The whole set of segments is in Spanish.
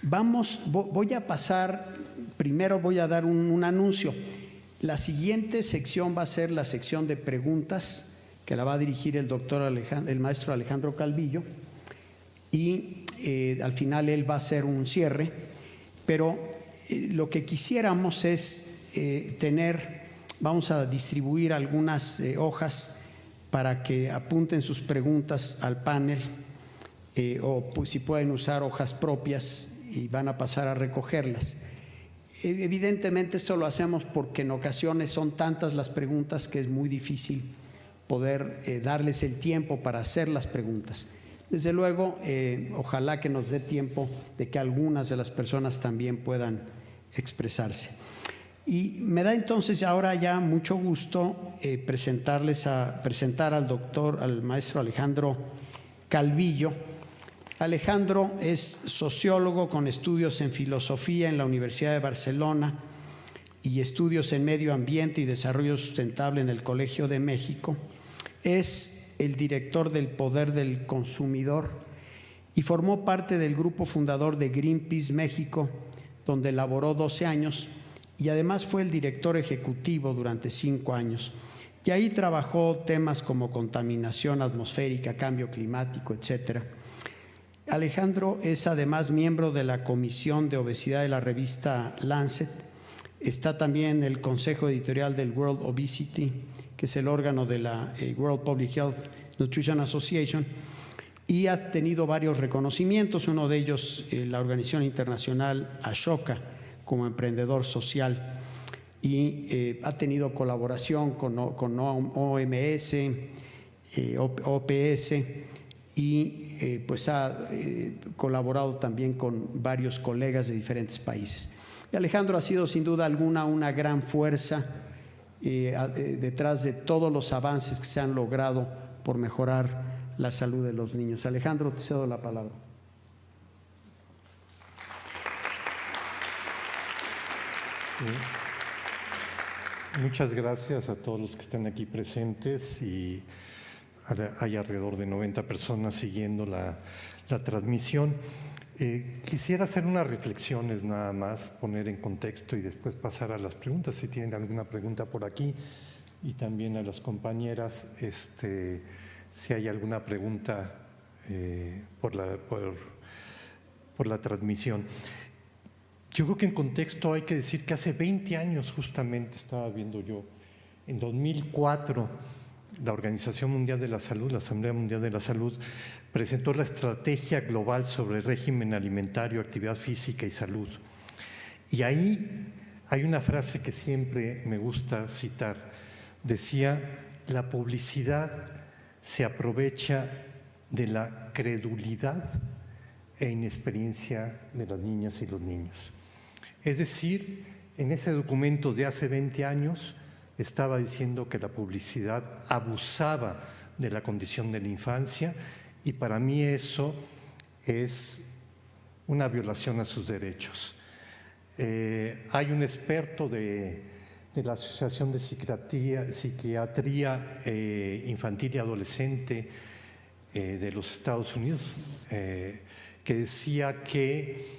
Voy a pasar, primero voy a dar un anuncio. La siguiente sección va a ser la sección de preguntas, que la va a dirigir el maestro Alejandro Calvillo, y al final él va a hacer un cierre, pero lo que quisiéramos es vamos a distribuir algunas hojas para que apunten sus preguntas al panel, o pues, si pueden usar hojas propias y van a pasar a recogerlas. Evidentemente esto lo hacemos porque en ocasiones son tantas las preguntas que es muy difícil poder darles el tiempo para hacer las preguntas. Desde luego, ojalá que nos dé tiempo de que algunas de las personas también puedan expresarse. Y me da entonces ahora ya mucho gusto presentar al maestro Alejandro Calvillo. Alejandro es sociólogo con estudios en filosofía en la Universidad de Barcelona y estudios en medio ambiente y desarrollo sustentable en el Colegio de México. Es el director del Poder del Consumidor y formó parte del grupo fundador de Greenpeace México, donde laboró 12 años y además fue el director ejecutivo durante 5 años. Y ahí trabajó temas como contaminación atmosférica, cambio climático, etcétera. Alejandro es además miembro de la Comisión de Obesidad de la revista Lancet. Está también en el Consejo Editorial del World Obesity, que es el órgano de la World Public Health Nutrition Association, y ha tenido varios reconocimientos, uno de ellos la organización internacional Ashoka como emprendedor social, y ha tenido colaboración con OMS, OPS, y pues ha colaborado también con varios colegas de diferentes países. Y Alejandro ha sido sin duda alguna una gran fuerza detrás de todos los avances que se han logrado por mejorar la salud de los niños. Alejandro, te cedo la palabra. Muchas gracias a todos los que están aquí presentes, y hay alrededor de 90 personas siguiendo la transmisión. Quisiera hacer unas reflexiones nada más, poner en contexto y después pasar a las preguntas, si tienen alguna pregunta por aquí, y también a las compañeras, si hay alguna pregunta por la transmisión. Yo creo que en contexto hay que decir que hace 20 años justamente, estaba viendo yo, en 2004, la Organización Mundial de la Salud, la Asamblea Mundial de la Salud, presentó la Estrategia Global sobre Régimen Alimentario, Actividad Física y Salud. Y ahí hay una frase que siempre me gusta citar. Decía: la publicidad se aprovecha de la credulidad e inexperiencia de las niñas y los niños. Es decir, en ese documento de hace 20 años estaba diciendo que la publicidad abusaba de la condición de la infancia, y para mí eso es una violación a sus derechos. Hay un experto de la Asociación de Psiquiatría Infantil y Adolescente de los Estados Unidos, que decía que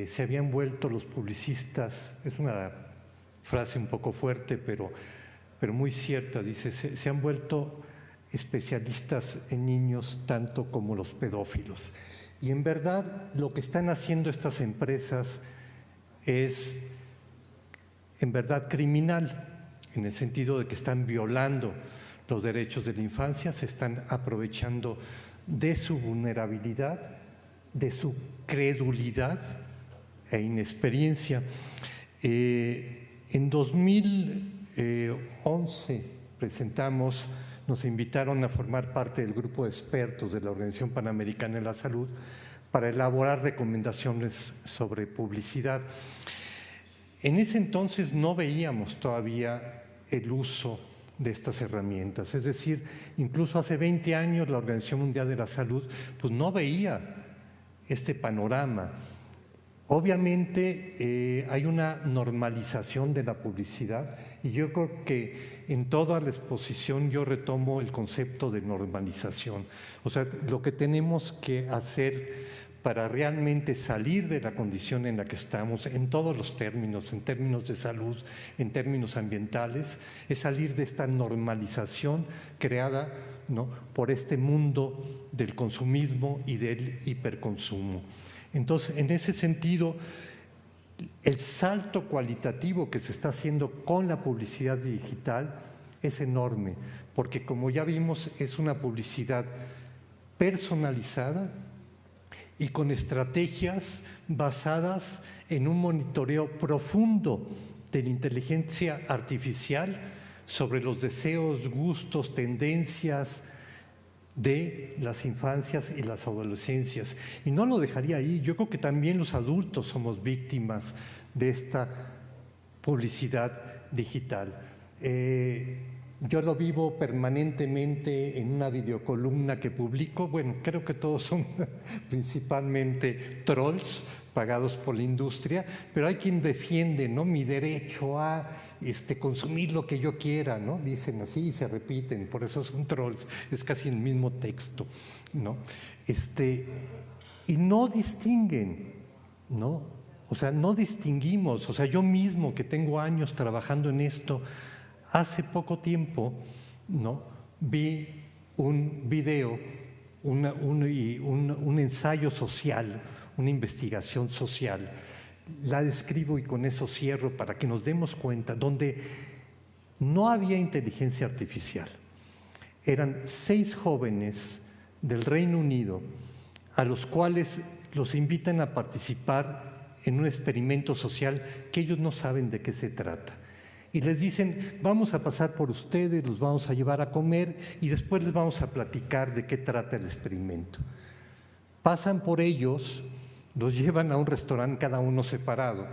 se habían vuelto los publicistas, es una frase un poco fuerte, pero muy cierta, dice, se han vuelto especialistas en niños tanto como los pedófilos. Y en verdad lo que están haciendo estas empresas es en verdad criminal, en el sentido de que están violando los derechos de la infancia, se están aprovechando de su vulnerabilidad, de su credulidad e inexperiencia. En 2011 nos invitaron a formar parte del grupo de expertos de la Organización Panamericana de la Salud para elaborar recomendaciones sobre publicidad. En ese entonces no veíamos todavía el uso de estas herramientas, es decir, incluso hace 20 años la Organización Mundial de la Salud pues no veía este panorama. Obviamente hay una normalización de la publicidad, y yo creo que en toda la exposición yo retomo el concepto de normalización. O sea, lo que tenemos que hacer para realmente salir de la condición en la que estamos, en todos los términos, en términos de salud, en términos ambientales, es salir de esta normalización creada, ¿no?, por este mundo del consumismo y del hiperconsumo. Entonces, en ese sentido, el salto cualitativo que se está haciendo con la publicidad digital es enorme, porque como ya vimos, es una publicidad personalizada y con estrategias basadas en un monitoreo profundo de la inteligencia artificial sobre los deseos, gustos, tendencias de las infancias y las adolescencias. Y no lo dejaría ahí, yo creo que también los adultos somos víctimas de esta publicidad digital. Yo lo vivo permanentemente en una videocolumna que publico. Bueno, creo que todos son principalmente trolls pagados por la industria, pero hay quien defiende, ¿no?, mi derecho a consumir lo que yo quiera, ¿no? Dicen así y se repiten, por eso son trolls, es casi el mismo texto, ¿no? Y no distinguen, ¿no? O sea, no distinguimos. O sea, yo mismo que tengo años trabajando en esto, hace poco tiempo, ¿no?, vi un video, un ensayo social, una investigación social. La describo y con eso cierro para que nos demos cuenta, donde no había inteligencia artificial. Eran 6 jóvenes del Reino Unido a los cuales los invitan a participar en un experimento social que ellos no saben de qué se trata. Y les dicen, vamos a pasar por ustedes, los vamos a llevar a comer y después les vamos a platicar de qué trata el experimento. Pasan por ellos, los llevan a un restaurante cada uno separado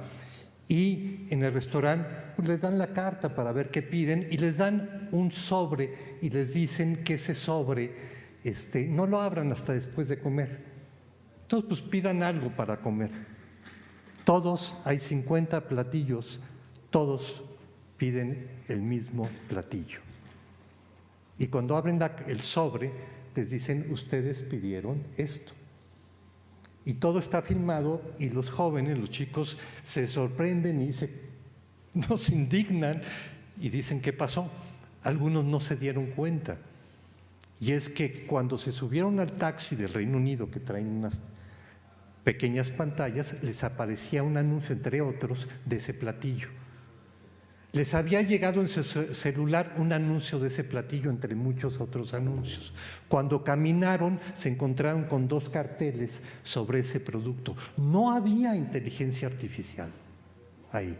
y en el restaurante pues, les dan la carta para ver qué piden y les dan un sobre y les dicen que ese sobre no lo abran hasta después de comer. Entonces pues pidan algo para comer. Todos, hay 50 platillos, todos piden el mismo platillo. Y cuando abren el sobre, les dicen, ustedes pidieron esto. Y todo está filmado y los jóvenes, los chicos, se sorprenden y nos indignan y dicen, ¿qué pasó? Algunos no se dieron cuenta. Y es que cuando se subieron al taxi del Reino Unido, que traen unas pequeñas pantallas, les aparecía un anuncio, entre otros, de ese platillo. Les había llegado en su celular un anuncio de ese platillo entre muchos otros anuncios. Cuando caminaron se encontraron con 2 carteles sobre ese producto. No había inteligencia artificial ahí.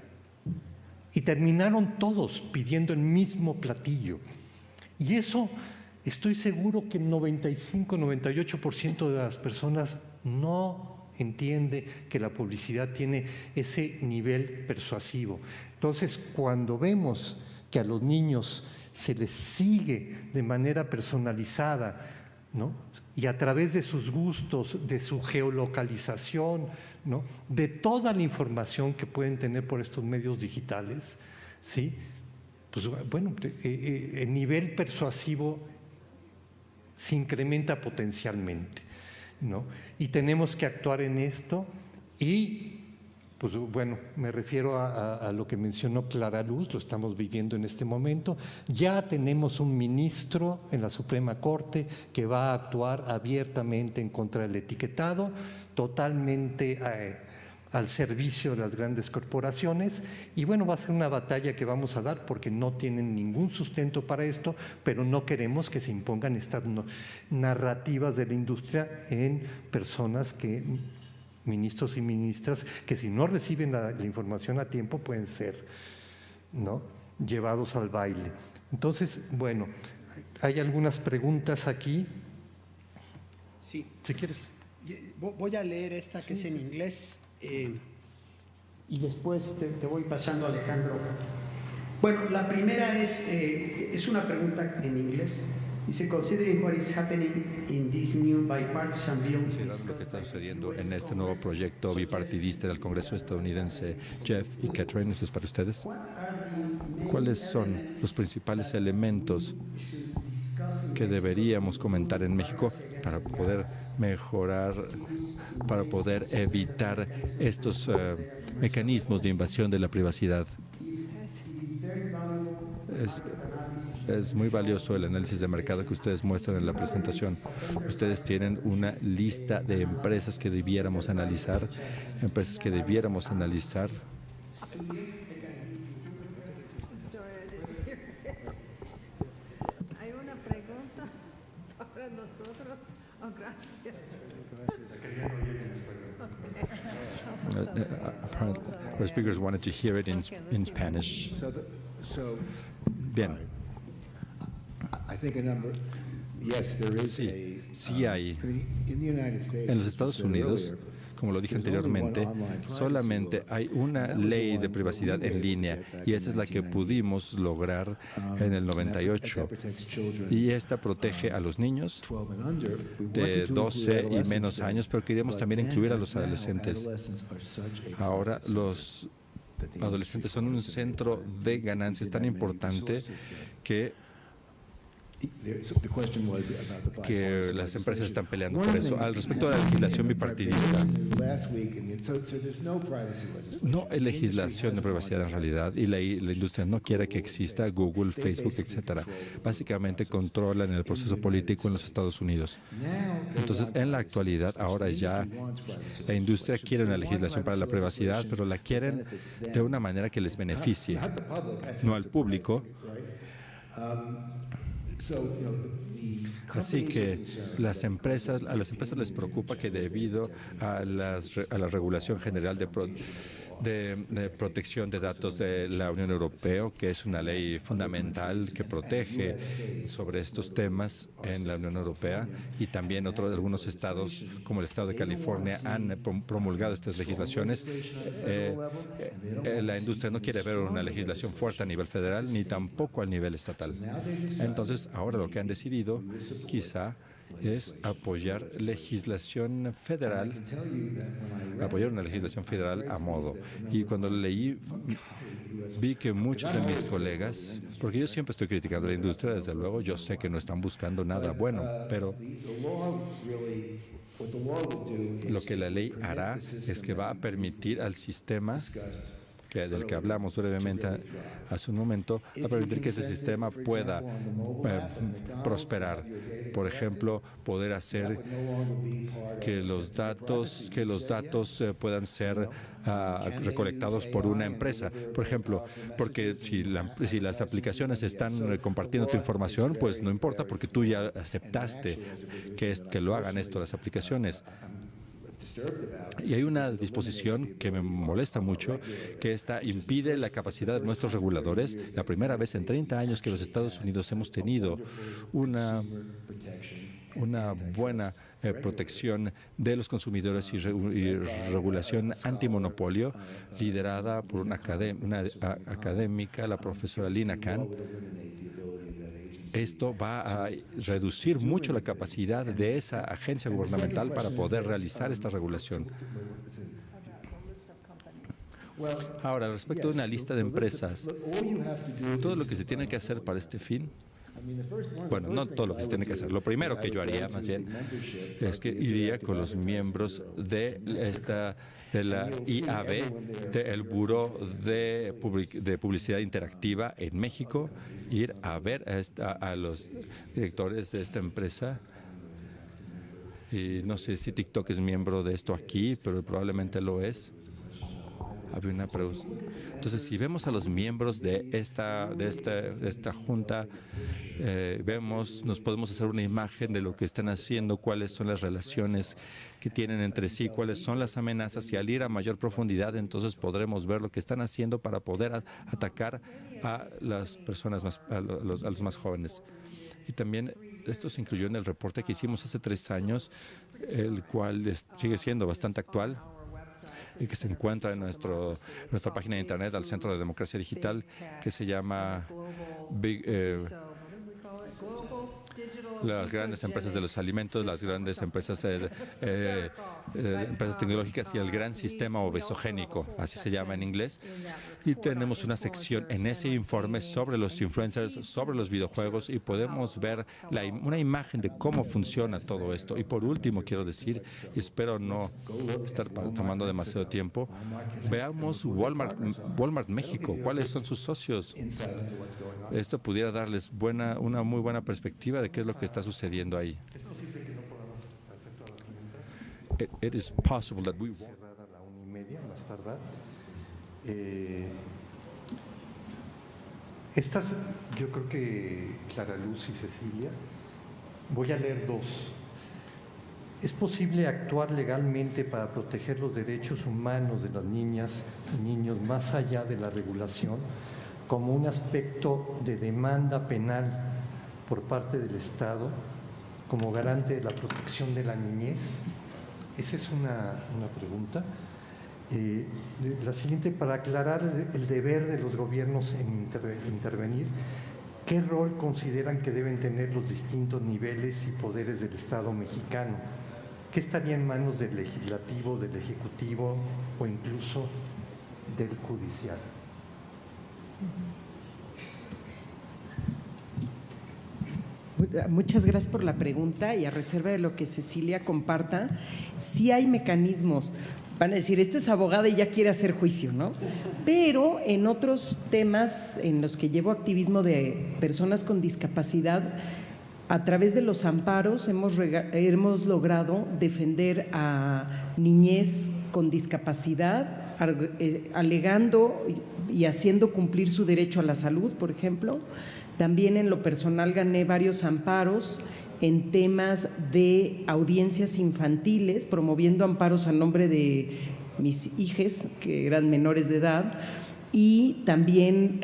Y terminaron todos pidiendo el mismo platillo. Y eso, estoy seguro que el 95-98% de las personas no entiende que la publicidad tiene ese nivel persuasivo. Entonces, cuando vemos que a los niños se les sigue de manera personalizada, ¿no?, y a través de sus gustos, de su geolocalización, ¿no?, de toda la información que pueden tener por estos medios digitales, ¿sí?, pues bueno, el nivel persuasivo se incrementa potencialmente, ¿no? Y tenemos que actuar en esto y pues bueno, me refiero a lo que mencionó Clara Luz, lo estamos viviendo en este momento. Ya tenemos un ministro en la Suprema Corte que va a actuar abiertamente en contra del etiquetado, totalmente al servicio de las grandes corporaciones. Y bueno, va a ser una batalla que vamos a dar porque no tienen ningún sustento para esto, pero no queremos que se impongan estas narrativas de la industria en personas ministros y ministras, que si no reciben la información a tiempo pueden ser, ¿no?, llevados al baile. Entonces, bueno, hay algunas preguntas aquí. Sí. Si quieres. Voy a leer esta que es en inglés y después te voy pasando, Alejandro. Bueno, la primera es una pregunta en inglés. Dice, considering what is happening in this new bipartisan bill. Considerando lo que está sucediendo en este nuevo proyecto bipartidista del Congreso estadounidense, Jeff y Catherine, ¿eso es para ustedes? ¿Cuáles son los principales elementos que deberíamos comentar en México para poder mejorar, para poder evitar estos mecanismos de invasión de la privacidad. Es muy valioso el análisis de mercado que ustedes muestran en la presentación. Ustedes tienen una lista de empresas que debiéramos analizar, ¿Hay una pregunta para nosotros? Oh, gracias. Our speakers wanted to hear it in Spanish. Bien. Sí hay. En los Estados Unidos, como lo dije anteriormente, solamente hay una ley de privacidad en línea y esa es la que pudimos lograr en el 98. Y esta protege a los niños de 12 y menos años, pero queríamos también incluir a los adolescentes. Ahora los adolescentes son un centro de ganancias tan importante que las empresas están peleando por eso. Al respecto de la legislación bipartidista, no hay legislación de privacidad en realidad y la industria no quiere que exista Google, Facebook, etcétera. Básicamente controlan el proceso político en los Estados Unidos. Entonces, en la actualidad, ahora ya la industria quiere una legislación para la privacidad, pero la quieren de una manera que les beneficie, no al público. Así que a las empresas les preocupa que debido a la regulación general de protección de datos de la Unión Europea, que es una ley fundamental que protege sobre estos temas en la Unión Europea, y también algunos estados, como el estado de California, han promulgado estas legislaciones. La industria no quiere ver una legislación fuerte a nivel federal ni tampoco a nivel estatal. Entonces, ahora lo que han decidido, quizá, es apoyar una legislación federal a modo. Y cuando leí, vi que muchos de mis colegas, porque yo siempre estoy criticando a la industria, desde luego, yo sé que no están buscando nada bueno, pero lo que la ley hará es que va a permitir al sistema del que hablamos brevemente hace un momento, va a permitir que ese sistema pueda prosperar. Por ejemplo, poder hacer que los datos puedan ser recolectados por una empresa. Por ejemplo, porque si las aplicaciones están compartiendo tu información, pues no importa porque tú ya aceptaste que lo hagan esto las aplicaciones. Y hay una disposición que me molesta mucho, que esta impide la capacidad de nuestros reguladores. La primera vez en 30 años que los Estados Unidos hemos tenido una buena protección de los consumidores y regulación antimonopolio, liderada por una académica, la profesora Lina Khan. Esto va a reducir mucho la capacidad de esa agencia gubernamental para poder realizar esta regulación. Ahora, respecto a una lista de empresas, todo lo que se tiene que hacer para este fin, bueno, no todo lo que se tiene que hacer. Lo primero que yo haría, más bien, es que iría con los miembros de la IAB, del Buró de Publicidad Interactiva en México, ir a ver a los directores de esta empresa. Y no sé si TikTok es miembro de esto aquí, pero probablemente lo es. Había una pregunta. Entonces, si vemos a los miembros de esta junta, nos podemos hacer una imagen de lo que están haciendo, cuáles son las relaciones que tienen entre sí, cuáles son las amenazas, y al ir a mayor profundidad, entonces podremos ver lo que están haciendo para poder atacar a las personas a los más jóvenes. Y también esto se incluyó en el reporte que hicimos hace 3 años, el cual sigue siendo bastante actual, y que se encuentra en nuestra página de internet al Centro de Democracia Digital, que se llama las grandes empresas de los alimentos, las grandes empresas, empresas tecnológicas y el gran sistema obesogénico, así se llama en inglés. Y tenemos una sección en ese informe sobre los influencers, sobre los videojuegos, y podemos ver una imagen de cómo funciona todo esto. Y por último, quiero decir, y espero no estar tomando demasiado tiempo, veamos Walmart México, cuáles son sus socios. Esto pudiera darles una muy buena perspectiva de qué es lo que está sucediendo ahí. Es posible que no podamos hacer todas las preguntas. It is possible that we Cerrar a la 1:30, más tardar. Estas, yo creo que Clara Luz y Cecilia, voy a leer dos. ¿Es posible actuar legalmente para proteger los derechos humanos de las niñas y niños más allá de la regulación como un aspecto de demanda penal por parte del Estado como garante de la protección de la niñez? Esa es una pregunta. La siguiente, para aclarar el deber de los gobiernos en intervenir, ¿qué rol consideran que deben tener los distintos niveles y poderes del Estado mexicano? ¿Qué estaría en manos del legislativo, del ejecutivo o incluso del judicial? Muchas gracias por la pregunta, y a reserva de lo que Cecilia comparta, sí hay mecanismos. Van a decir, esta es abogada y ya quiere hacer juicio, ¿no? Pero en otros temas en los que llevo activismo de personas con discapacidad, a través de los amparos hemos logrado defender a niñez con discapacidad, alegando y haciendo cumplir su derecho a la salud, por ejemplo. También en lo personal gané varios amparos en temas de audiencias infantiles, promoviendo amparos a nombre de mis hijes, que eran menores de edad, y también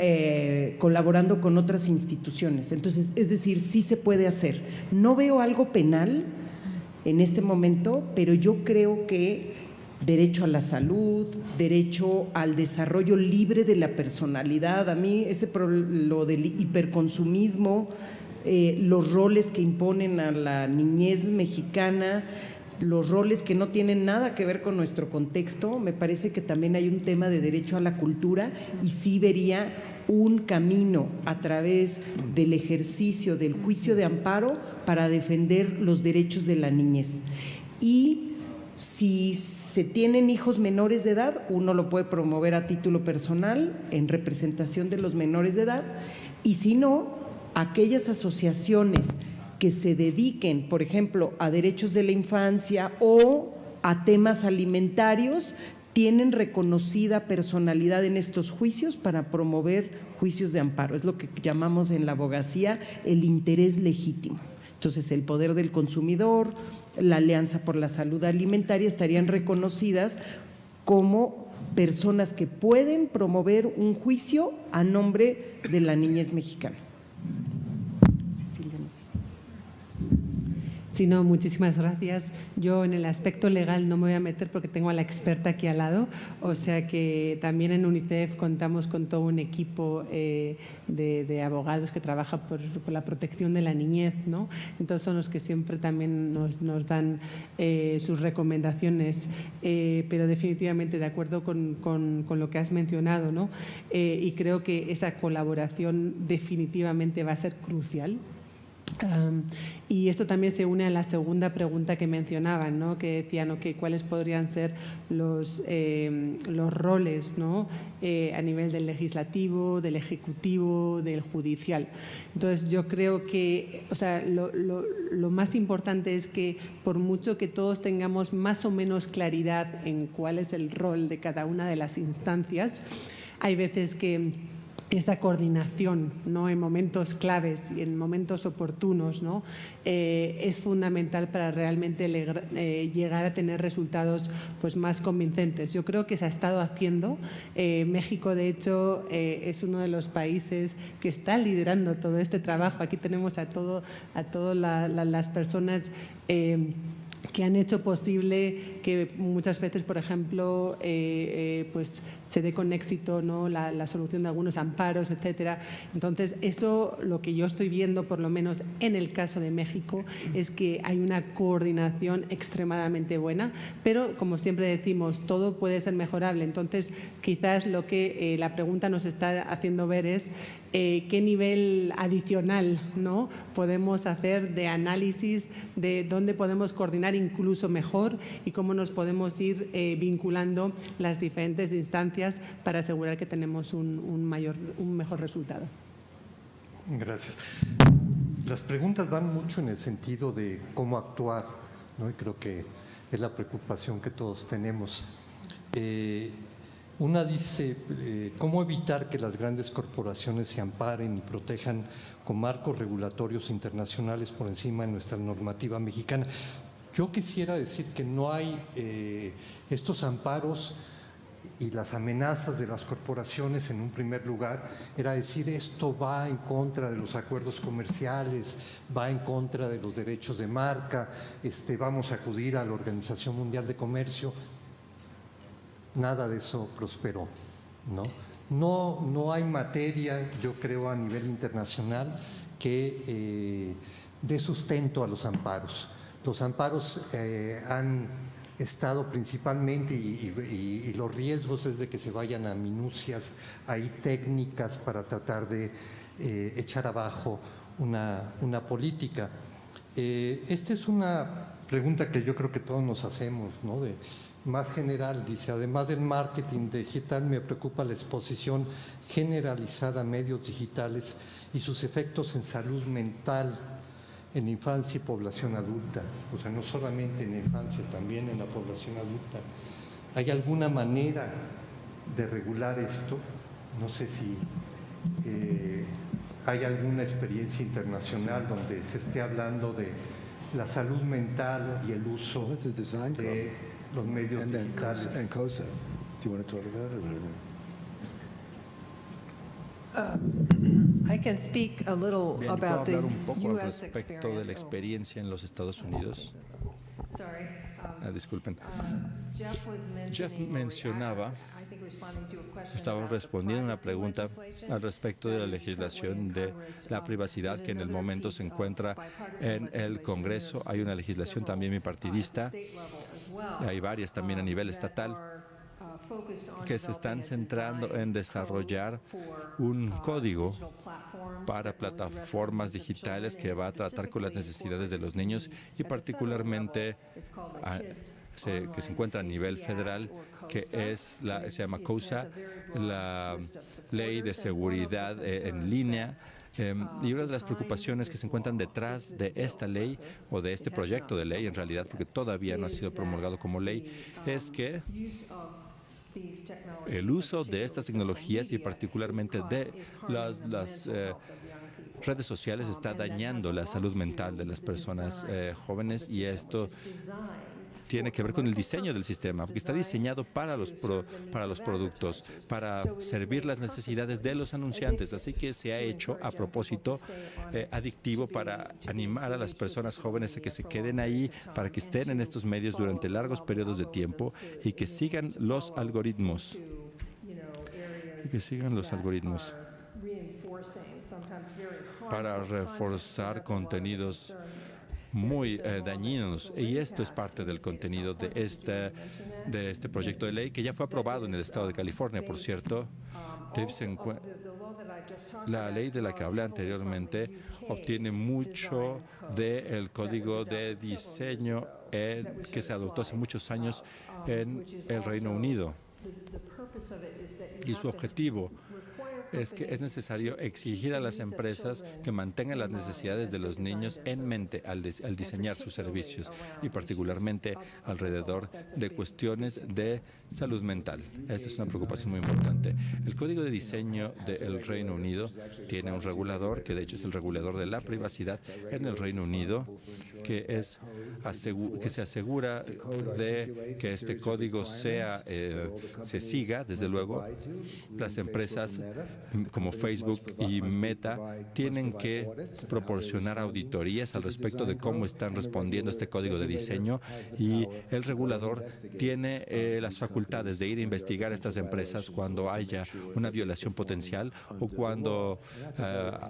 colaborando con otras instituciones. Entonces, es decir, sí se puede hacer. No veo algo penal en este momento, pero yo creo que derecho a la salud, derecho al desarrollo libre de la personalidad, a mí lo del hiperconsumismo, los roles que imponen a la niñez mexicana, los roles que no tienen nada que ver con nuestro contexto, me parece que también hay un tema de derecho a la cultura, y sí vería un camino a través del ejercicio del juicio de amparo para defender los derechos de la niñez. Y si se tienen hijos menores de edad, uno lo puede promover a título personal en representación de los menores de edad, y si no, aquellas asociaciones que se dediquen, por ejemplo, a derechos de la infancia o a temas alimentarios, tienen reconocida personalidad en estos juicios para promover juicios de amparo. Es lo que llamamos en la abogacía el interés legítimo. Entonces, el poder del consumidor, la Alianza por la Salud Alimentaria estarían reconocidas como personas que pueden promover un juicio a nombre de la niñez mexicana. Sí, no, muchísimas gracias. Yo en el aspecto legal no me voy a meter porque tengo a la experta aquí al lado, o sea que también en UNICEF contamos con todo un equipo de abogados que trabaja por la protección de la niñez, ¿no? Entonces son los que siempre también nos dan sus recomendaciones, pero definitivamente de acuerdo con lo que has mencionado, ¿no? Y creo que esa colaboración definitivamente va a ser crucial. Y esto también se une a la segunda pregunta que mencionaban, ¿no? Que decían, cuáles podrían ser los roles, ¿no? A nivel del legislativo, del ejecutivo, del judicial. Entonces, yo creo que, o sea, lo más importante es que por mucho que todos tengamos más o menos claridad en cuál es el rol de cada una de las instancias, hay veces que esa coordinación, ¿no? En momentos claves y en momentos oportunos, ¿no? Es fundamental para realmente llegar a tener resultados pues, más convincentes. Yo creo que se ha estado haciendo. México, de hecho, es uno de los países que está liderando todo este trabajo. Aquí tenemos a todas las personas que han hecho posible que muchas veces, por ejemplo, pues se dé con éxito, ¿no?, la solución de algunos amparos, etcétera. Entonces, eso, lo que yo estoy viendo, por lo menos en el caso de México, es que hay una coordinación extremadamente buena, pero como siempre decimos, todo puede ser mejorable. Entonces, quizás lo que la pregunta nos está haciendo ver es qué nivel adicional, ¿no?, podemos hacer de análisis de dónde podemos coordinar incluso mejor y cómo nos podemos ir vinculando las diferentes instancias para asegurar que tenemos un mejor resultado. Gracias. Las preguntas van mucho en el sentido de cómo actuar, ¿no? Y creo que es la preocupación que todos tenemos. Una dice, ¿cómo evitar que las grandes corporaciones se amparen y protejan con marcos regulatorios internacionales por encima de nuestra normativa mexicana? Yo quisiera decir que no hay estos amparos y las amenazas de las corporaciones en un primer lugar, era decir, esto va en contra de los acuerdos comerciales, va en contra de los derechos de marca, vamos a acudir a la Organización Mundial de Comercio. Nada de eso prosperó, ¿no? No hay materia, yo creo, a nivel internacional que dé sustento a los amparos. Los amparos han estado principalmente, y los riesgos es de que se vayan a minucias, hay técnicas para tratar de echar abajo una política. Esta es una pregunta que yo creo que todos nos hacemos, ¿no? Más general, dice, además del marketing digital, me preocupa la exposición generalizada a medios digitales y sus efectos en salud mental en infancia y población adulta. O sea, no solamente en la infancia, también en la población adulta. ¿Hay alguna manera de regular esto? No sé si hay alguna experiencia internacional donde se esté hablando de la salud mental y el uso de los medios digitales. And COSA, do you want to talk about it? I can speak a little Bien, ¿puedo about the hablar un poco al US respecto de la experience? experiencia en los Estados Unidos? Sorry. Disculpen. Jeff mencionaba, estaba respondiendo a una pregunta al respecto de la legislación de la privacidad que en el momento se encuentra en el Congreso. Hay una legislación también bipartidista, hay varias también a nivel estatal, que se están centrando en desarrollar un código para plataformas digitales que va a tratar con las necesidades de los niños y particularmente que se encuentra a nivel federal, que es se llama COSA, la Ley de Seguridad en Línea. Y una de las preocupaciones que se encuentran detrás de esta ley o de este proyecto de ley, en realidad, porque todavía no ha sido promulgado como ley, es que el uso de estas tecnologías y particularmente de las redes sociales está dañando la salud mental de las personas jóvenes, y esto tiene que ver con el diseño del sistema, porque está diseñado para los productos, para servir las necesidades de los anunciantes. Así que se ha hecho a propósito adictivo para animar a las personas jóvenes a que se queden ahí, para que estén en estos medios durante largos periodos de tiempo y que sigan los algoritmos. Para reforzar contenidos muy dañinos, y esto es parte del contenido de este proyecto de ley que ya fue aprobado en el estado de California, por cierto. La ley de la que hablé anteriormente obtiene mucho del código de diseño que se adoptó hace muchos años en el Reino Unido, y su objetivo es que es necesario exigir a las empresas que mantengan las necesidades de los niños en mente al diseñar sus servicios, y particularmente alrededor de cuestiones de salud mental. Esta es una preocupación muy importante. El Código de Diseño del Reino Unido tiene un regulador, que de hecho es el regulador de la privacidad en el Reino Unido, que se asegura de que este código se siga. Desde luego, las empresas como Facebook y Meta tienen que proporcionar auditorías al respecto de cómo están respondiendo este código de diseño, y el regulador tiene las facultades de ir a investigar a estas empresas cuando haya una violación potencial o cuando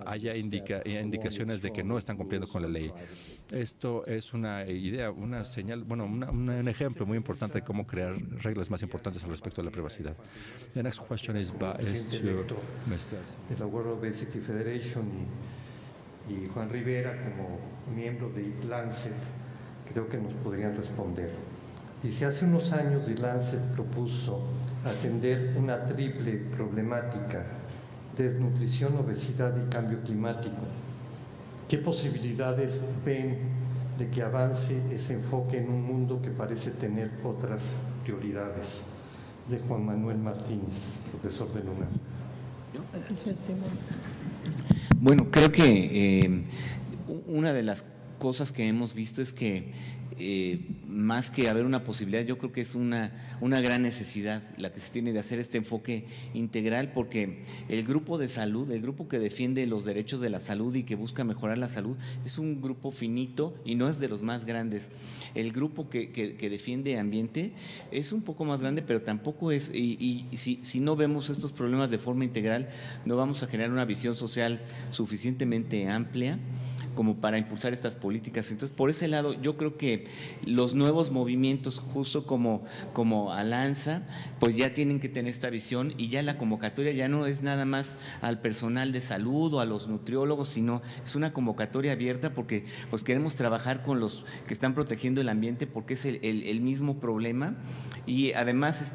haya indicaciones de que no están cumpliendo con la ley. Esto es una idea, una señal, bueno, un ejemplo muy importante de cómo crear reglas más importantes al respecto de la privacidad. The next question is to Mr. De la World Obesity Federation y Juan Rivera, como miembro de Lancet, creo que nos podrían responder. Dice, hace unos años The Lancet propuso atender una triple problemática: desnutrición, obesidad y cambio climático. ¿Qué posibilidades ven de que avance ese enfoque en un mundo que parece tener otras prioridades? De Juan Manuel Martínez, profesor de UNAM. Bueno, creo que una de las cosas que hemos visto es que más que haber una posibilidad, yo creo que es una gran necesidad la que se tiene de hacer este enfoque integral, porque el grupo de salud, el grupo que defiende los derechos de la salud y que busca mejorar la salud, es un grupo finito y no es de los más grandes. El grupo que defiende ambiente es un poco más grande, pero tampoco es, y si no vemos estos problemas de forma integral, no vamos a generar una visión social suficientemente amplia como para impulsar estas políticas. Entonces, por ese lado, yo creo que los nuevos movimientos, justo como Alanza, pues ya tienen que tener esta visión, y ya la convocatoria ya no es nada más al personal de salud o a los nutriólogos, sino es una convocatoria abierta, porque pues queremos trabajar con los que están protegiendo el ambiente, porque es el mismo problema, y además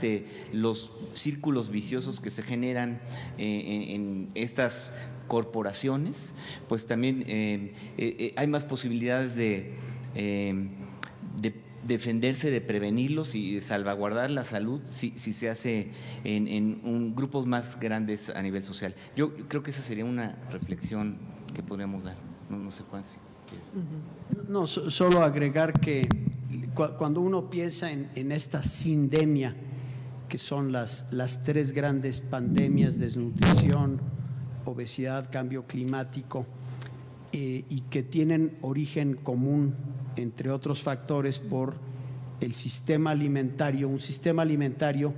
los círculos viciosos que se generan en estas corporaciones, pues también hay más posibilidades de defenderse, de prevenirlos y de salvaguardar la salud si se hace en grupos más grandes a nivel social. Yo creo que esa sería una reflexión que podríamos dar. No sé, Juan. No, solo agregar que cuando uno piensa en esta sindemia, que son las tres grandes pandemias: desnutrición, obesidad, cambio climático, y que tienen origen común, entre otros factores, por el sistema alimentario, un sistema alimentario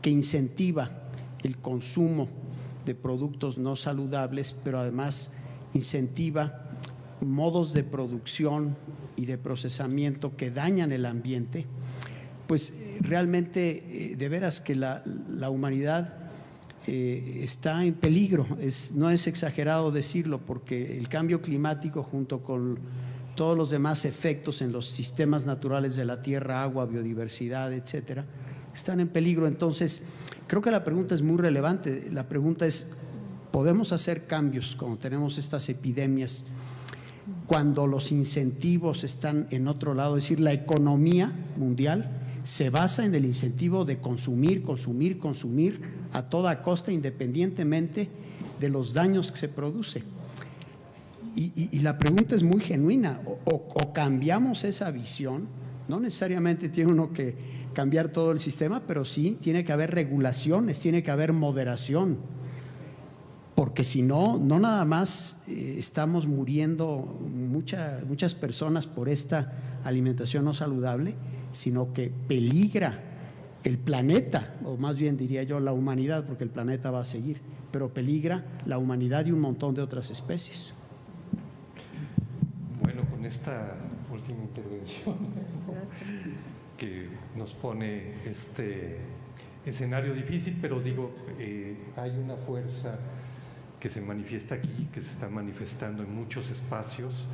que incentiva el consumo de productos no saludables, pero además incentiva modos de producción y de procesamiento que dañan el ambiente. Pues realmente, de veras que la humanidad está en peligro. No es exagerado decirlo, porque el cambio climático, junto con todos los demás efectos en los sistemas naturales de la tierra, agua, biodiversidad, etcétera, están en peligro. Entonces, creo que la pregunta es muy relevante. La pregunta es: ¿podemos hacer cambios cuando tenemos estas epidemias, cuando los incentivos están en otro lado? Es decir, la economía mundial se basa en el incentivo de consumir a toda costa, independientemente de los daños que se producen. Y la pregunta es muy genuina: o cambiamos esa visión. No necesariamente tiene uno que cambiar todo el sistema, pero sí tiene que haber regulaciones, tiene que haber moderación, porque si no, no nada más estamos muriendo muchas personas por esta alimentación no saludable, sino que peligra el planeta, o más bien diría yo la humanidad, porque el planeta va a seguir, pero peligra la humanidad y un montón de otras especies. Bueno, con esta última intervención que nos pone este escenario difícil, pero digo, hay una fuerza que se manifiesta aquí, que se está manifestando en muchos espacios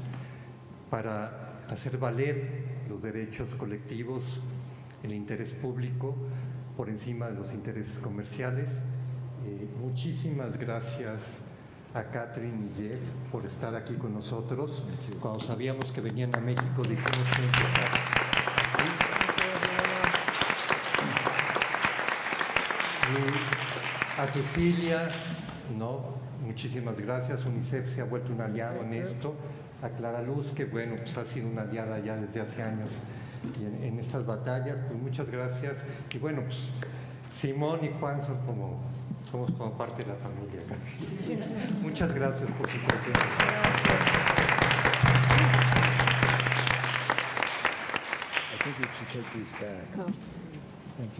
para hacer valer los derechos colectivos, el interés público por encima de los intereses comerciales. Muchísimas gracias a Catherine y Jeff por estar aquí con nosotros. Cuando sabíamos que venían a México, dijimos que tienen que estar aquí. Y a Cecilia, muchísimas gracias. UNICEF se ha vuelto un aliado en esto. A Clara Luz, que bueno, pues ha sido una aliada ya desde hace años en estas batallas, pues muchas gracias. Y bueno, pues Simón y Juan son como Somos como parte de la familia casi. Muchas gracias por su presencia. I think we should take these back. Oh.